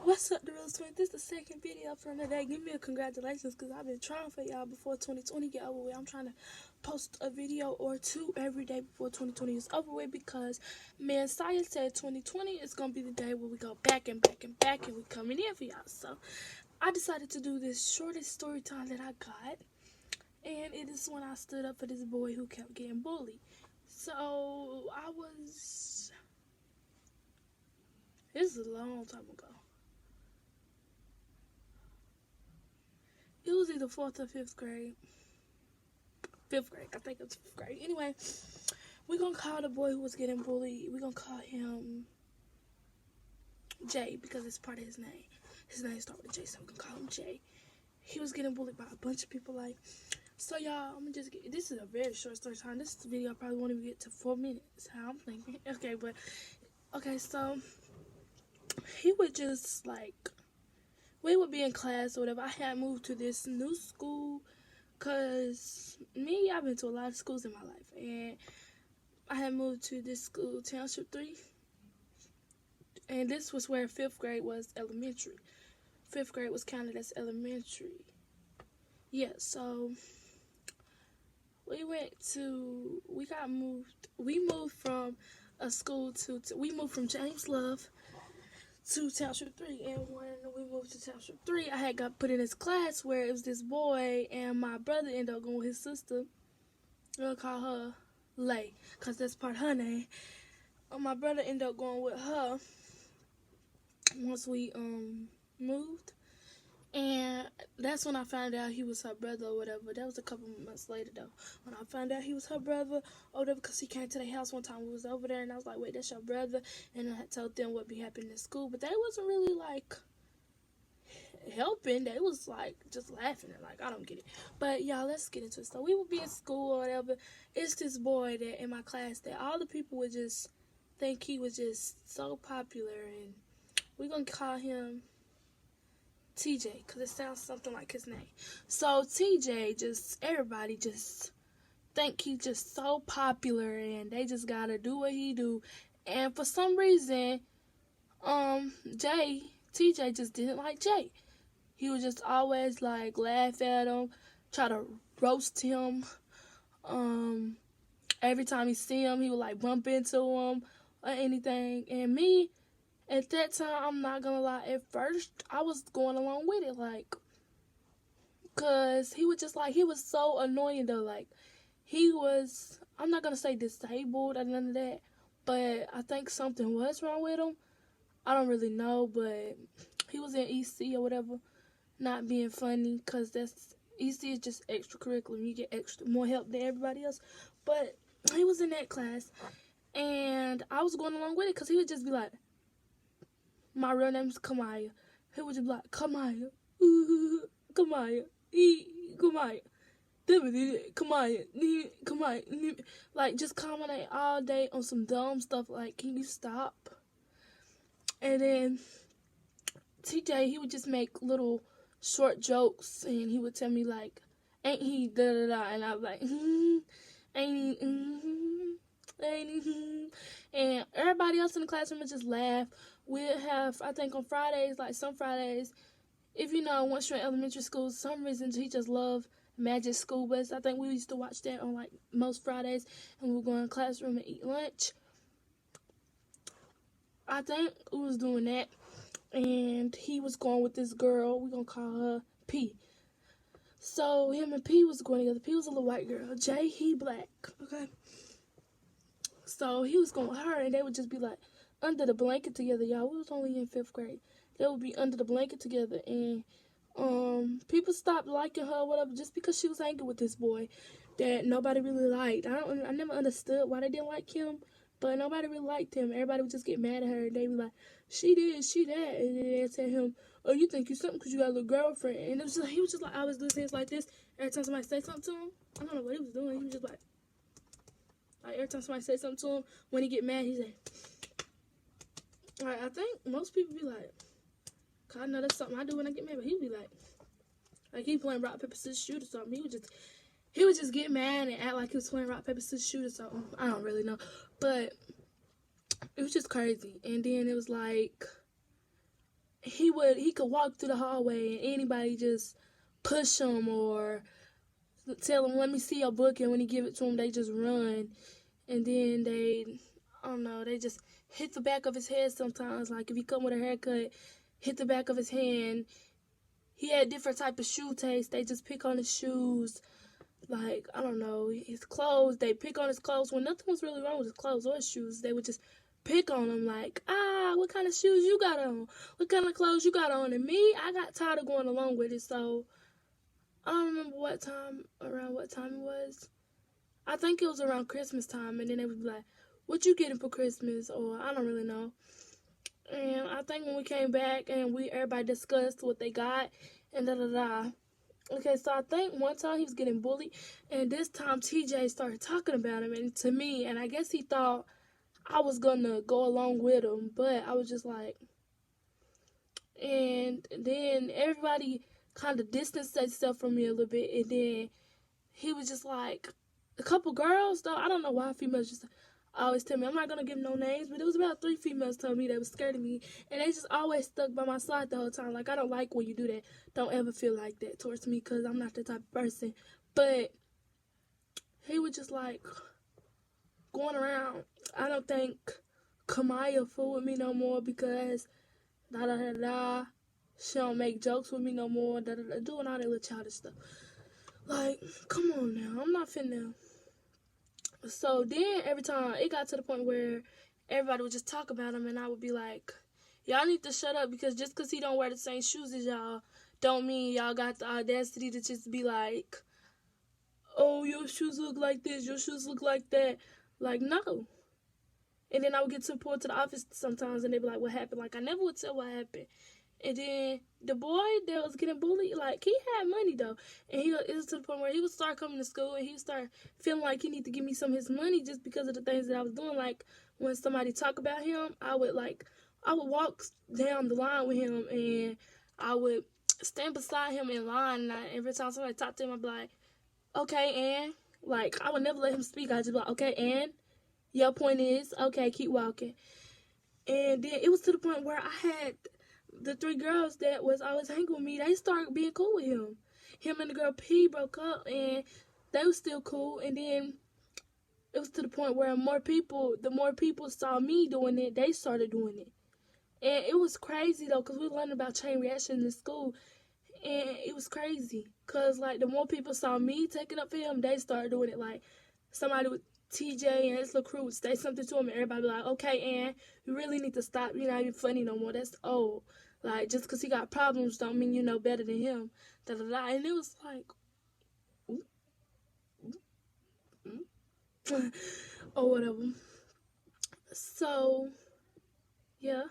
What's up, the real twin? This is the second video from today. Give me a congratulations because I've been trying for y'all before 2020 get over with. I'm trying to post a video or two every day before 2020 is over with because man, science said 2020 is going to be the day where we go back and back and back and we coming in for y'all. So I decided to do this shortest story time that I got, and it is when I stood up for this boy who kept getting bullied. So this is a long time ago. It was either 4th or 5th grade. 5th grade. I think it was 5th grade. Anyway, we're going to call the boy who was getting bullied, we're going to call him Jay because it's part of his name. His name starts with J, so we're going to call him Jay. He was getting bullied by a bunch of people. So y'all, I'm going to just get, this is a very short story time. This video probably won't even get to 4 minutes, how I'm thinking. Okay, so he would just we would be in class or whatever. I had moved to this new school because I've been to a lot of schools in my life, and I had moved to this school, Township 3, and this was where 5th grade was elementary. 5th grade was counted as elementary. Yeah, so we moved from a school we moved from James Love to Township 3, and when we moved to Township 3, I had got put in this class where it was this boy, and my brother ended up going with his sister. We'll call her Lay, because that's part of her name. My brother ended up going with her once we moved, and that's when I found out he was her brother or whatever. That was a couple months later though, when I found out he was her brother or whatever, because he came to the house one time. We was over there, and I was like, wait, that's your brother? And I had told them what be happening in school, but they wasn't really helping. They was just laughing and I don't get it. But y'all, let's get into it. So we would be in school or whatever. It's this boy that in my class that all the people would just think he was just so popular, and we're gonna call him TJ because it sounds something like his name. So TJ, everybody just think he's just so popular, and they just gotta do what he do. And for some reason, TJ just didn't like Jay. He would just always laugh at him, try to roast him. Every time he see him, he would bump into him or anything. And me, at that time, I'm not gonna lie, at first I was going along with it, cause he was just he was so annoying though. He was, I'm not gonna say disabled or none of that, but I think something was wrong with him. I don't really know, but he was in EC or whatever, not being funny, cause EC is just extracurricular. You get more help than everybody else. But he was in that class, and I was going along with it, cause he would just be like, my real name is Kamaya. He would just be like, Kamaya, Kamaya, Kamaya, Kamaya, just commenting all day on some dumb stuff. Can you stop? And then TJ, he would just make little short jokes, and he would tell me ain't he da da da, and I was like, ain't he, ain't he, and everybody else in the classroom would just laugh. We'd have, I think on Fridays, some Fridays, if once you're in elementary school, for some reason he just loved Magic School Bus. I think we used to watch that on most Fridays, and we would go in the classroom and eat lunch. I think we was doing that, and he was going with this girl. We're gonna call her P. So him and P was going together. P was a little white girl. Jay, he black. Okay. So he was going with her, and they would just be under the blanket together, y'all. We was only in 5th grade. They would be under the blanket together, and people stopped liking her, whatever, just because she was hanging with this boy that nobody really liked. I never understood why they didn't like him, but nobody really liked him. Everybody would just get mad at her, and they be like, she this, she that, and then they'd tell him, oh, you think you something because you got a little girlfriend. And it was he was just always doing things like this. Every time somebody say something to him, I don't know what he was doing. He was just every time somebody say something to him, when he get mad, he say, I think most people be cause I know that's something I do when I get mad, but he'd be he playing rock, paper, scissors, shoot or something. He would just get mad and act like he was playing rock, paper, scissors, shoot or something. I don't really know, but it was just crazy. And then it was he could walk through the hallway and anybody just push him or tell him, let me see your book, and when he give it to them, they just run. And then I don't know, they just hit the back of his head sometimes. Like if he come with a haircut, hit the back of his hand. He had different type of shoe taste. They just pick on his shoes. Like, I don't know, his clothes. They pick on his clothes when nothing was really wrong with his clothes or his shoes. They would just pick on him like, what kind of shoes you got on? What kind of clothes you got on? And me, I got tired of going along with it. So I don't remember around what time it was. I think it was around Christmas time. And then they would be like, what you getting for Christmas? Or I don't really know. And I think when we came back and everybody discussed what they got and da-da-da. Okay, so I think one time he was getting bullied, and this time TJ started talking about him and to me, and I guess he thought I was gonna go along with him, but I was just like, and then everybody kind of distanced themselves from me a little bit, and then he was just like, a couple girls, though, I don't know why females just always tell me, I'm not gonna give no names, but it was about 3 females told me they was scared of me, and they just always stuck by my side the whole time. Like, I don't like when you do that. Don't ever feel like that towards me, because I'm not the type of person. But he was just like going around. I don't think Kamaya fool with me no more because da da da da. She don't make jokes with me no more. Da da da. Doing all that little childish stuff. Like, come on now. I'm not finna. So then every time it got to the point where everybody would just talk about him, and I would be like, y'all need to shut up, because just because he don't wear the same shoes as y'all don't mean y'all got the audacity to just be like, oh, your shoes look like this, your shoes look like that. Like, no. And then I would get to report to the office sometimes, and they'd be like, what happened? Like, I never would tell what happened. And then the boy that was getting bullied, like, he had money, though. And it was to the point where he would start coming to school, and he would start feeling like he need to give me some of his money just because of the things that I was doing. Like, when somebody talk about him, I would walk down the line with him, and I would stand beside him in line. And every time somebody talked to him, I'd be like, okay, and? Like, I would never let him speak. I'd just be like, okay, and? Your point is, okay, keep walking. And then it was to the point where I had the 3 girls that was always hanging with me, they started being cool with him. Him and the girl P broke up, and they was still cool. And then it was to the point where the more people saw me doing it, they started doing it. And it was crazy, though, because we learned about chain reaction in school. And it was crazy, because, like, the more people saw me taking up for him, they started doing it. Like, somebody with TJ and his little crew would say something to him, and everybody be like, okay, Ann, you really need to stop. You're not even funny no more. That's old. Like, just because he got problems don't mean you know better than him. Da, da, da. And it was like, or whatever. So, yeah.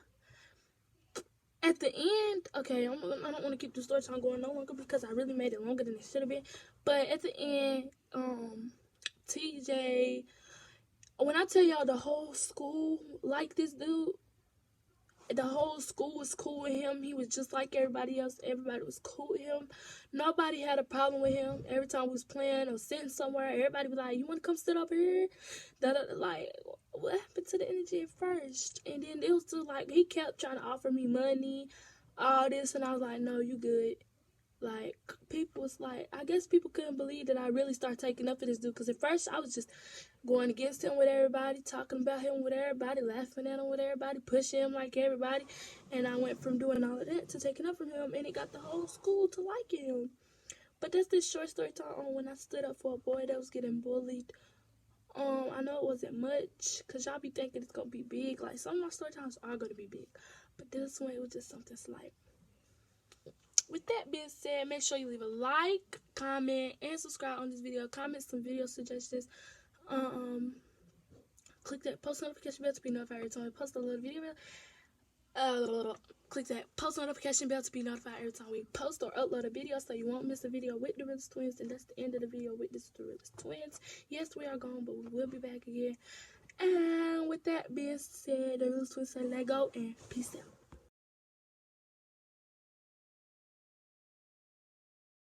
At the end, okay, I don't want to keep the story time going no longer because I really made it longer than it should have been. But at the end, TJ, when I tell y'all the whole school liked this dude, the whole school was cool with him. He was just like everybody else. Everybody was cool with him. Nobody had a problem with him. Every time we was playing or sitting somewhere, everybody was like, you want to come sit up here? Like, what happened to the energy at first? And then it was just like, he kept trying to offer me money, all this, and I was like, no, you good. Like, people was like, I guess people couldn't believe that I really started taking up for this dude, because at first I was just going against him with everybody, talking about him with everybody, laughing at him with everybody, pushing him like everybody, and I went from doing all of that to taking up from him, and it got the whole school to like him. But that's this short story time on when I stood up for a boy that was getting bullied. I know it wasn't much, because y'all be thinking it's going to be big. Like, some of my story times are going to be big, but this one, it was just something slight. With that being said, make sure you leave a like, comment, and subscribe on this video. Comment some video suggestions. Click that post notification bell to be notified every time we post a little video. Click that post notification bell to be notified every time we post or upload a video, so you won't miss a video with the Realist Twins. And that's the end of the video with the Realist Twins. Yes, we are gone, but we will be back again. And with that being said, the Realist Twins say let go and peace out.